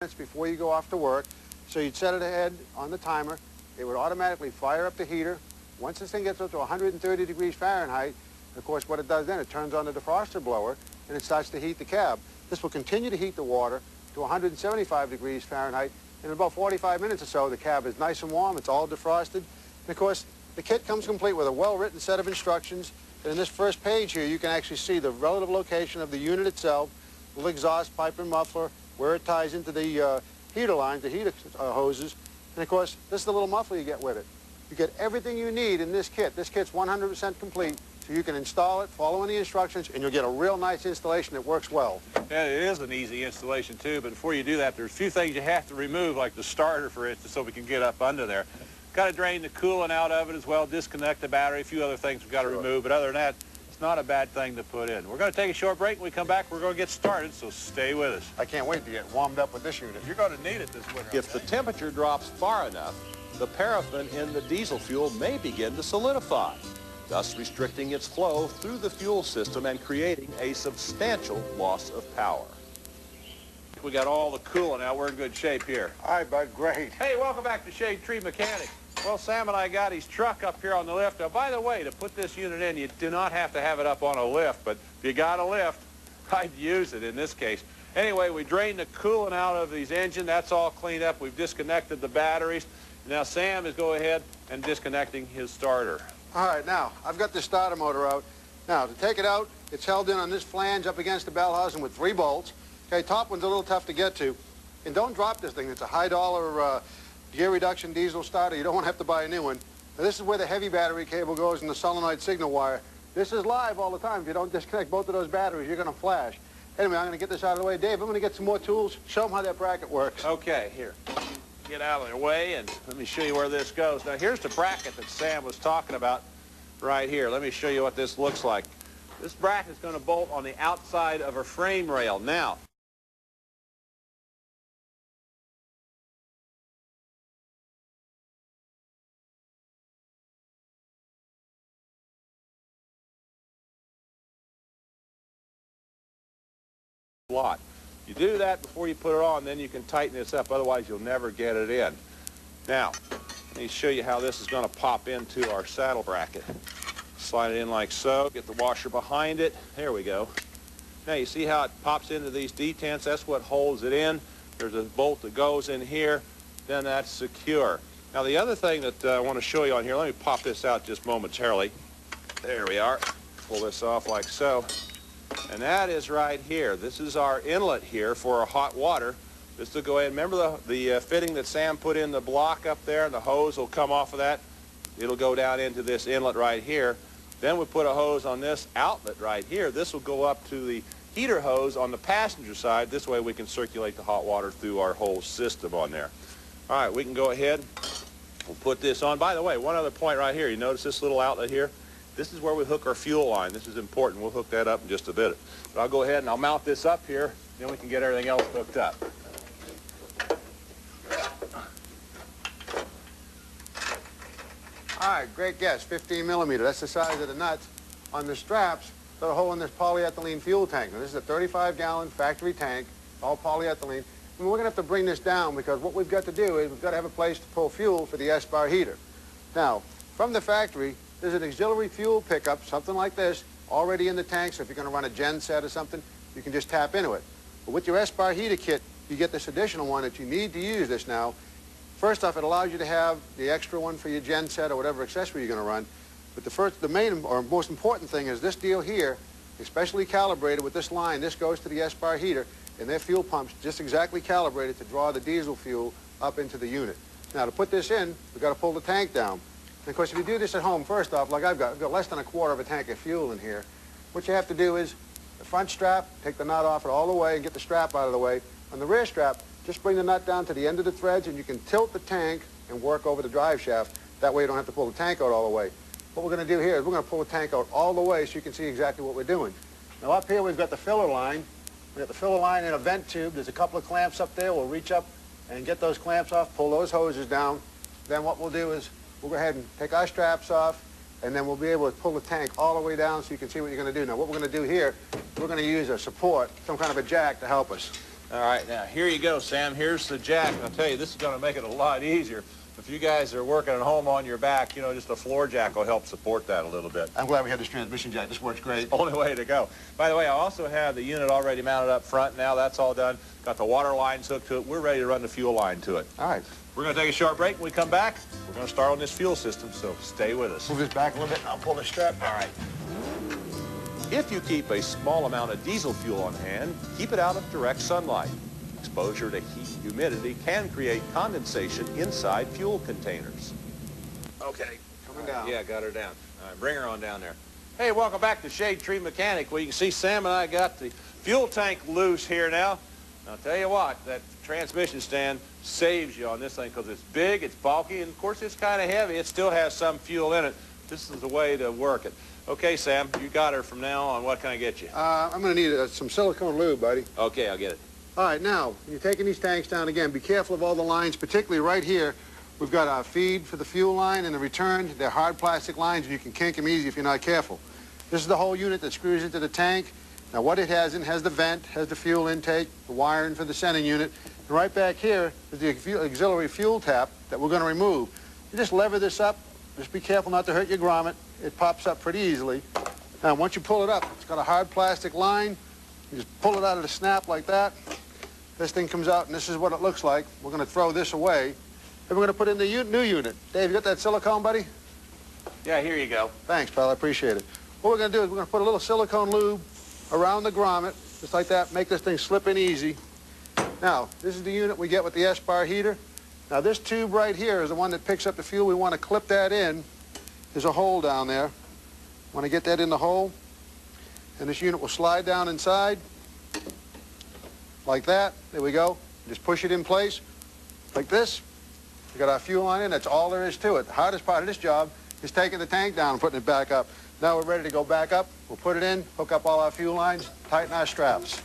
minutes before you go off to work. So you'd set it ahead on the timer. It would automatically fire up the heater. Once this thing gets up to 130 degrees Fahrenheit, of course, what it does then, it turns on the defroster blower, and it starts to heat the cab. This will continue to heat the water to 175 degrees Fahrenheit. In about 45 minutes or so, the cab is nice and warm. It's all defrosted. And, of course, the kit comes complete with a well-written set of instructions. And in this first page here, you can actually see the relative location of the unit itself, the exhaust pipe and muffler, where it ties into the heater lines, the heater hoses. And, of course, this is the little muffler you get with it. You get everything you need in this kit. This kit's 100% complete, so you can install it, following the instructions, and you'll get a real nice installation that works well. Yeah, it is an easy installation, too, but before you do that, there's a few things you have to remove, like the starter, for instance, so we can get up under there. Got to drain the coolant out of it as well, disconnect the battery, a few other things we've got to remove, but other than that, it's not a bad thing to put in. We're going to take a short break. When we come back, we're going to get started, so stay with us. I can't wait to get warmed up with this unit. You're going to need it this winter. If the temperature drops far enough, the paraffin in the diesel fuel may begin to solidify, thus restricting its flow through the fuel system and creating a substantial loss of power. We got all the coolant out. We're in good shape here. All right, bud, great. Hey, welcome back to Shadetree Mechanic. Well, Sam and I got his truck up here on the lift. Now, by the way, to put this unit in, you do not have to have it up on a lift, but if you got a lift, I'd use it in this case. Anyway, we drained the coolant out of his engine. That's all cleaned up. We've disconnected the batteries. Now, Sam is going ahead and disconnecting his starter. All right, now, I've got the starter motor out. Now, to take it out, it's held in on this flange up against the bell housing with 3 bolts. Okay, top one's a little tough to get to. And don't drop this thing. It's a high-dollar gear reduction diesel starter. You don't want to have to buy a new one. Now, this is where the heavy battery cable goes and the solenoid signal wire. This is live all the time. If you don't disconnect both of those batteries, you're going to flash. Anyway, I'm going to get this out of the way. Dave, I'm going to get some more tools. Show them how that bracket works. Okay, here. Get out of their way, and let me show you where this goes. Now, here's the bracket that Sam was talking about right here. Let me show you what this looks like. This bracket is going to bolt on the outside of a frame rail. Now, slot. You do that before you put it on, then you can tighten this up, otherwise you'll never get it in. Now, let me show you how this is going to pop into our saddle bracket. Slide it in like so, get the washer behind it. There we go. Now you see how it pops into these detents? That's what holds it in. There's a bolt that goes in here, then that's secure. Now the other thing that I want to show you on here, let me pop this out just momentarily. There we are. Pull this off like so. And that is right here. This is our inlet here for our hot water. This will go in. Remember the fitting that Sam put in the block up there, and the hose will come off of that? It'll go down into this inlet right here. Then we put a hose on this outlet right here. This will go up to the heater hose on the passenger side. This way we can circulate the hot water through our whole system on there. All right, we can go ahead. We'll put this on. By the way, one other point right here. You notice this little outlet here? This is where we hook our fuel line. This is important. We'll hook that up in just a bit. But I'll go ahead and I'll mount this up here, then we can get everything else hooked up. All right, great guess. 15 millimeter. That's the size of the nuts. On the straps, got a hole in this polyethylene fuel tank. Now, this is a 35-gallon factory tank, all polyethylene. And we're going to have to bring this down because what we've got to do is we've got to have a place to pull fuel for the Espar heater. Now, from the factory, there's an auxiliary fuel pickup, something like this, already in the tank, so if you're going to run a gen set or something, you can just tap into it. But with your Espar heater kit, you get this additional one that you need to use this now. First off, it allows you to have the extra one for your gen set or whatever accessory you're going to run. But the main or most important thing is this deal here, especially calibrated with this line. This goes to the Espar heater, and their fuel pump's just exactly calibrated to draw the diesel fuel up into the unit. Now, to put this in, we've got to pull the tank down. And of course, if you do this at home, first off, like I've got less than a quarter of a tank of fuel in here. What you have to do is the front strap, take the nut off it all the way and get the strap out of the way. On the rear strap, just bring the nut down to the end of the threads and you can tilt the tank and work over the drive shaft. That way you don't have to pull the tank out all the way. What we're going to do here is we're going to pull the tank out all the way so you can see exactly what we're doing. Now up here we've got the filler line. We've got the filler line in a vent tube. There's a couple of clamps up there. We'll reach up and get those clamps off, pull those hoses down. Then what we'll do is we'll go ahead and take our straps off, and then we'll be able to pull the tank all the way down so you can see what you're going to do. Now, what we're going to do here, we're going to use a support, some kind of a jack to help us. All right, now here you go, Sam. Here's the jack. I'll tell you, this is going to make it a lot easier. If you guys are working at home on your back, you know, just a floor jack will help support that a little bit. I'm glad we had this transmission jack. This works great. Only way to go. By the way, I also have the unit already mounted up front. Now that's all done. Got the water lines hooked to it. We're ready to run the fuel line to it. All right. We're going to take a short break. When we come back, we're going to start on this fuel system, so stay with us. Move this back a little bit, and I'll pull the strap. All right. If you keep a small amount of diesel fuel on hand, keep it out of direct sunlight. Exposure to heat and humidity can create condensation inside fuel containers. Okay. Coming down. Yeah, got her down. All right, bring her on down there. Hey, welcome back to Shadetree Mechanic. Well, you can see Sam and I got the fuel tank loose here now. I'll tell you what, that transmission stand saves you on this thing because it's big, it's bulky, and of course it's kind of heavy. It still has some fuel in it. This is the way to work it. Okay, Sam, you got her from now on. What can I get you? I'm going to need some silicone lube, buddy. Okay, I'll get it. All right, now, when you're taking these tanks down again, be careful of all the lines, particularly right here. We've got our feed for the fuel line and the return. They're hard plastic lines, and you can kink them easy if you're not careful. This is the whole unit that screws into the tank. Now, what it has in has the vent, has the fuel intake, the wiring for the sending unit. And right back here is the auxiliary fuel tap that we're going to remove. You just lever this up. Just be careful not to hurt your grommet. It pops up pretty easily. Now, once you pull it up, it's got a hard plastic line. You just pull it out of the snap like that. This thing comes out, and this is what it looks like. We're going to throw this away, and we're going to put in the new unit. Dave, you got that silicone, buddy? Yeah, here you go. Thanks, pal. I appreciate it. What we're going to do is we're going to put a little silicone lube around the grommet, just like that. Make this thing slip in easy. Now, this is the unit we get with the Espar heater. Now, this tube right here is the one that picks up the fuel. We want to clip that in. There's a hole down there. Want to get that in the hole, and this unit will slide down inside. Like that. There we go. Just push it in place like this. We got our fuel line in. That's all there is to it. The hardest part of this job is taking the tank down and putting it back up. Now we're ready to go back up. We'll put it in, hook up all our fuel lines, tighten our straps.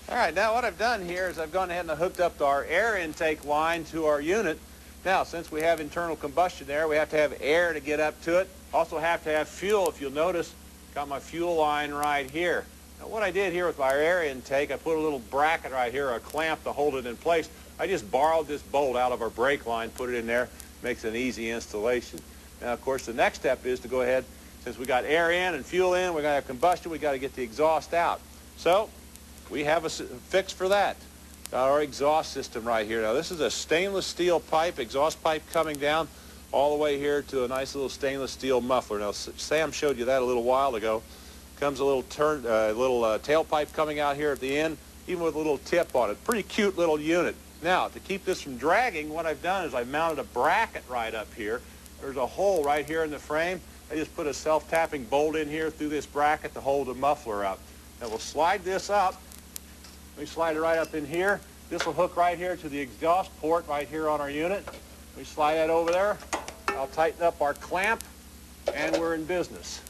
All right, now what I've done here is I've gone ahead and hooked up our air intake line to our unit. Now, since we have internal combustion there, we have to have air to get up to it. Also have to have fuel. If you'll notice, got my fuel line right here. Now, what I did here with my air intake, I put a little bracket right here, a clamp to hold it in place. I just borrowed this bolt out of our brake line, put it in there, makes an easy installation. Now, of course, the next step is to go ahead, since we got air in and fuel in, we're going to have combustion, we got to get the exhaust out. So, we have a fix for that. Got our exhaust system right here. Now, this is a stainless steel pipe, exhaust pipe coming down all the way here to a nice little stainless steel muffler. Now, Sam showed you that a little while ago. Comes a little tailpipe coming out here at the end, even with a little tip on it. Pretty cute little unit. Now, to keep this from dragging, what I've done is I've mounted a bracket right up here. There's a hole right here in the frame. I just put a self-tapping bolt in here through this bracket to hold the muffler up. Now, we'll slide this up. We slide it right up in here. This will hook right here to the exhaust port right here on our unit. We slide that over there. I'll tighten up our clamp, and we're in business.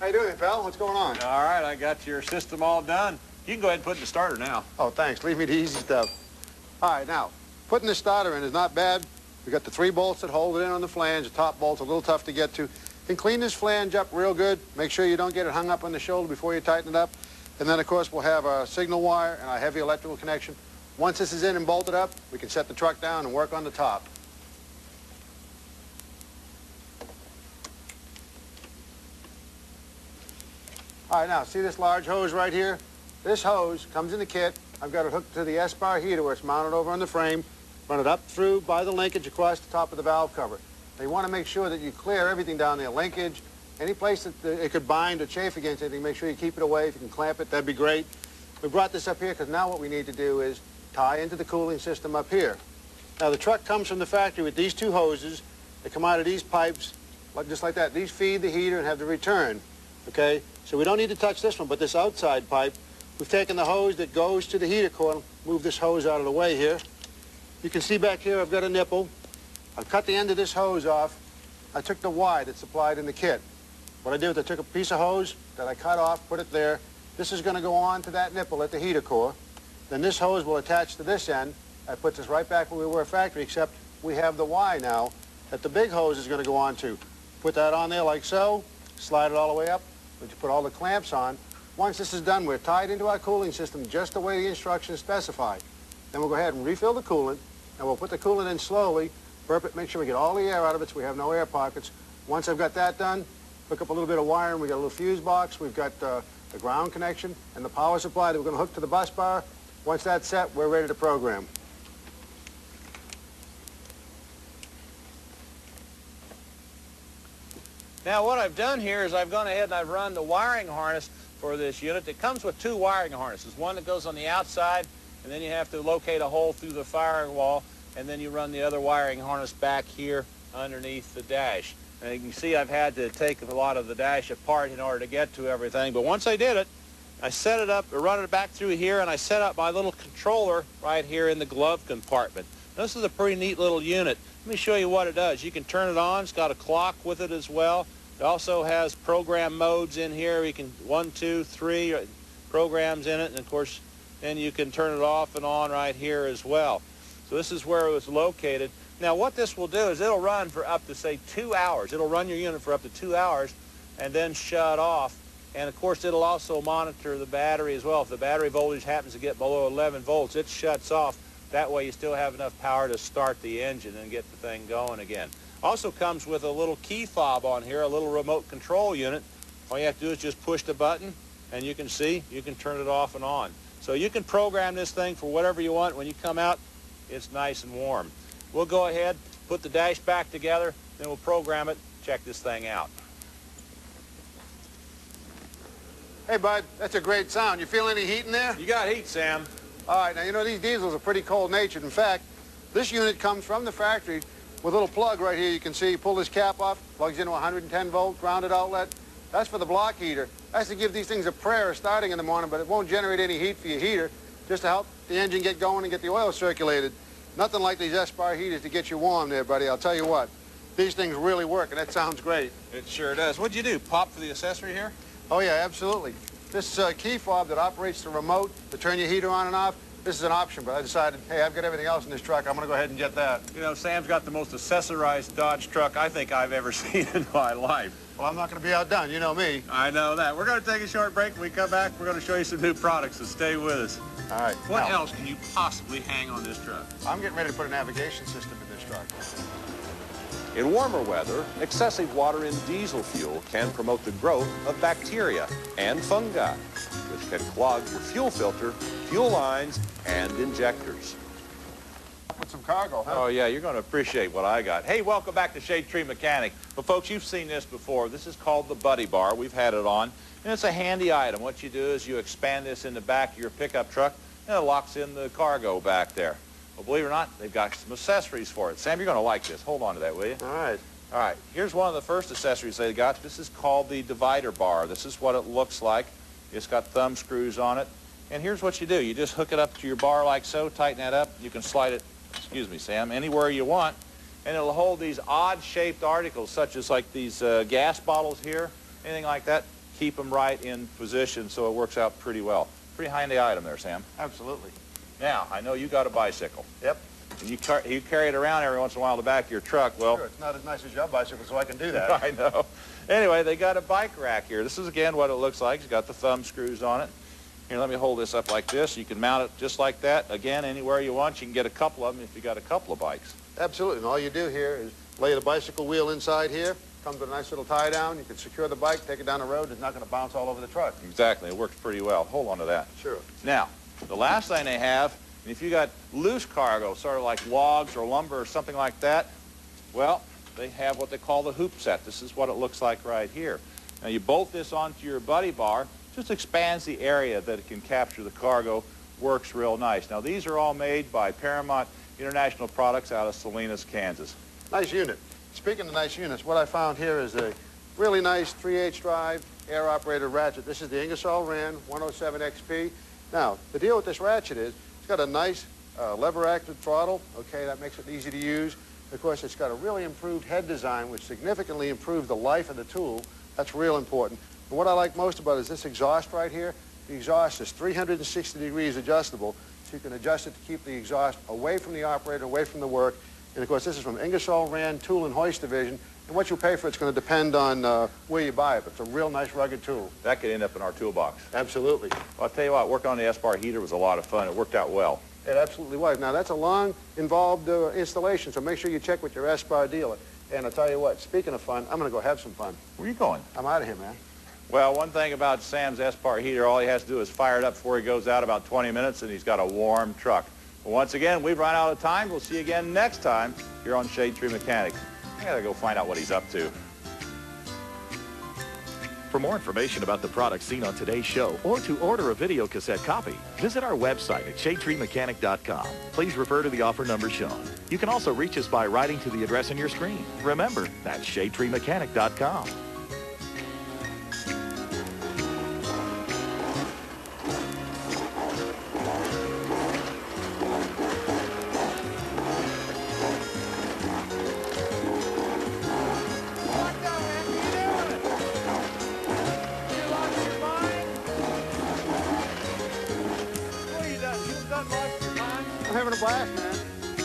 How you doing, pal? What's going on? All right, I got your system all done. You can go ahead and put in the starter now. Oh, thanks. Leave me the easy stuff. All right, now, putting the starter in is not bad. We got the 3 bolts that hold it in on the flange. The top bolt's a little tough to get to. You can clean this flange up real good. Make sure you don't get it hung up on the shoulder before you tighten it up. And then, of course, we'll have our signal wire and our heavy electrical connection. Once this is in and bolted up, we can set the truck down and work on the top. All right, now, see this large hose right here? This hose comes in the kit. I've got it hooked to the Espar heater where it's mounted over on the frame. Run it up through by the linkage across the top of the valve cover. Now, you want to make sure that you clear everything down there, linkage, any place that it could bind or chafe against anything, make sure you keep it away. If you can clamp it, that'd be great. We brought this up here because now what we need to do is tie into the cooling system up here. Now, the truck comes from the factory with these 2 hoses. They come out of these pipes, just like that. These feed the heater and have the return, okay? So we don't need to touch this one, but this outside pipe, we've taken the hose that goes to the heater core, move this hose out of the way here. You can see back here I've got a nipple. I've cut the end of this hose off. I took the Y that's supplied in the kit. What I did was I took a piece of hose that I cut off, put it there. This is going to go on to that nipple at the heater core. Then this hose will attach to this end, That puts us right back where we were factory, except we have the Y now that the big hose is going to go on to. Put that on there like so, slide it all the way up, we put all the clamps on. Once this is done, we're tied into our cooling system just the way the instructions specify. Then we'll go ahead and refill the coolant, and we'll put the coolant in slowly, burp it, make sure we get all the air out of it so we have no air pockets. Once I've got that done, hook up a little bit of wiring. We got a little fuse box. We've got the ground connection and the power supply that we're going to hook to the bus bar. Once that's set, we're ready to program. Now what I've done here is I've gone ahead and I've run the wiring harness for this unit. It comes with two wiring harnesses, one that goes on the outside, and then you have to locate a hole through the firewall, and then you run the other wiring harness back here underneath the dash. And you can see I've had to take a lot of the dash apart in order to get to everything, but once I did it, I set it up, run it back through here, and I set up my little controller right here in the glove compartment. This is a pretty neat little unit. Let me show you what it does. You can turn it on. It's got a clock with it as well. It also has program modes in here. You can 1, 2, 3 programs in it, and of course then you can turn it off and on right here as well. So this is where it was located. Now what this will do is it'll run for up to say 2 hours. It'll run your unit for up to 2 hours and then shut off. And of course it'll also monitor the battery as well. If the battery voltage happens to get below 11 volts, it shuts off. That way you still have enough power to start the engine and get the thing going again. Also comes with a little key fob on here, a little remote control unit. All you have to do is just push the button, and you can see you can turn it off and on. So you can program this thing for whatever you want. When you come out, it's nice and warm. We'll go ahead, put the dash back together, then we'll program it, check this thing out. Hey, bud, that's a great sound. You feel any heat in there? You got heat, Sam. All right, now, you know, these diesels are pretty cold-natured. In fact, this unit comes from the factory with a little plug right here. You can see, you pull this cap off, plugs into a 110-volt grounded outlet. That's for the block heater. That's to give these things a prayer starting in the morning, but it won't generate any heat for your heater, just to help the engine get going and get the oil circulated. Nothing like these Espar heaters to get you warm there, buddy. I'll tell you what, these things really work, and that sounds great. It sure does. What'd you do, pop for the accessory here? Oh, yeah, absolutely. This key fob that operates the remote to turn your heater on and off, this is an option, but I decided, hey, I've got everything else in this truck. I'm going to go ahead and get that. You know, Sam's got the most accessorized Dodge truck I think I've ever seen in my life. Well, I'm not going to be outdone. You know me. I know that. We're going to take a short break. When we come back, we're going to show you some new products, so stay with us. All right. What now, else can you possibly hang on this truck? I'm getting ready to put a navigation system in this truck. In warmer weather, excessive water in diesel fuel can promote the growth of bacteria and fungi, which can clog your fuel filter, fuel lines, and injectors. Put some cargo, huh? Oh, yeah, you're going to appreciate what I got. Hey, welcome back to Shadetree Mechanic. Well, folks, you've seen this before. This is called the Buddy Bar. We've had it on, and it's a handy item. What you do is you expand this in the back of your pickup truck, and it locks in the cargo back there. Well, believe it or not, they've got some accessories for it. Sam, you're going to like this. Hold on to that, will you? All right. All right, here's one of the first accessories they got. This is called the divider bar. This is what it looks like. It's got thumb screws on it. And here's what you do. You just hook it up to your bar like so, tighten that up. You can slide it, excuse me, Sam, anywhere you want. And it'll hold these odd-shaped articles, such as like these gas bottles here, anything like that. Keep them right in position so it works out pretty well. Pretty handy item there, Sam. Absolutely. Now, I know you got a bicycle. Yep. And you carry it around every once in a while in the back of your truck. Well, Sure, it's not as nice as your bicycle, so I can do that. I know. Anyway, they got a bike rack here. This is, again, what it looks like. It's got the thumb screws on it. Here, let me hold this up like this. You can mount it just like that. Again, anywhere you want. You can get a couple of them if you got a couple of bikes. Absolutely. And all you do here is lay the bicycle wheel inside here. Comes with a nice little tie down. You can secure the bike, take it down the road. It's not going to bounce all over the truck. Exactly. It works pretty well. Hold on to that. Sure. Now, the last thing they have, if you got loose cargo, sort of like logs or lumber or something like that, well, they have what they call the hoop set. This is what it looks like right here. Now, you bolt this onto your buddy bar. Just expands the area that it can capture the cargo. Works real nice. Now, these are all made by Paramount International Products out of Salinas, Kansas. Nice unit. Speaking of nice units, what I found here is a really nice 3/8 drive air-operated ratchet. This is the Ingersoll Rand 107 XP. Now, the deal with this ratchet is it's got a nice lever-acted throttle. Okay, that makes it easy to use. Of course, it's got a really improved head design, which significantly improves the life of the tool. That's real important. And what I like most about it is this exhaust right here. The exhaust is 360 degrees adjustable. so you can adjust it to keep the exhaust away from the operator, away from the work. And of course, this is from Ingersoll Rand Tool and Hoist Division. And what you pay for it's going to depend on where you buy it. But it's a real nice rugged tool. That could end up in our toolbox. Absolutely. Well, I'll tell you what, working on the Espar heater was a lot of fun. It worked out well. It absolutely was. Now, that's a long, involved installation, so make sure you check with your Espar dealer. And I'll tell you what, speaking of fun, I'm going to go have some fun. Where are you going? I'm out of here, man. Well, one thing about Sam's Espar heater, all he has to do is fire it up before he goes out about 20 minutes, and he's got a warm truck. Well, once again, we've run out of time. We'll see you again next time here on Shadetree Mechanic. I got to go find out what he's up to. For more information about the products seen on today's show or to order a video cassette copy, visit our website at shadetreemechanic.com. Please refer to the offer number shown. You can also reach us by writing to the address on your screen. Remember, that's shadetreemechanic.com. I'm having a blast, man.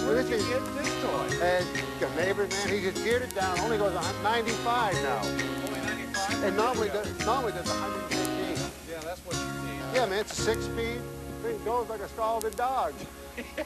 Where did you get this toy? And your neighbor, man, he just geared it down. Only goes 95 now. Only 95? And normally does 115. Yeah, that's what you need. Yeah, man, it's a 6-speed. Thing goes like a scalded dog. Yeah.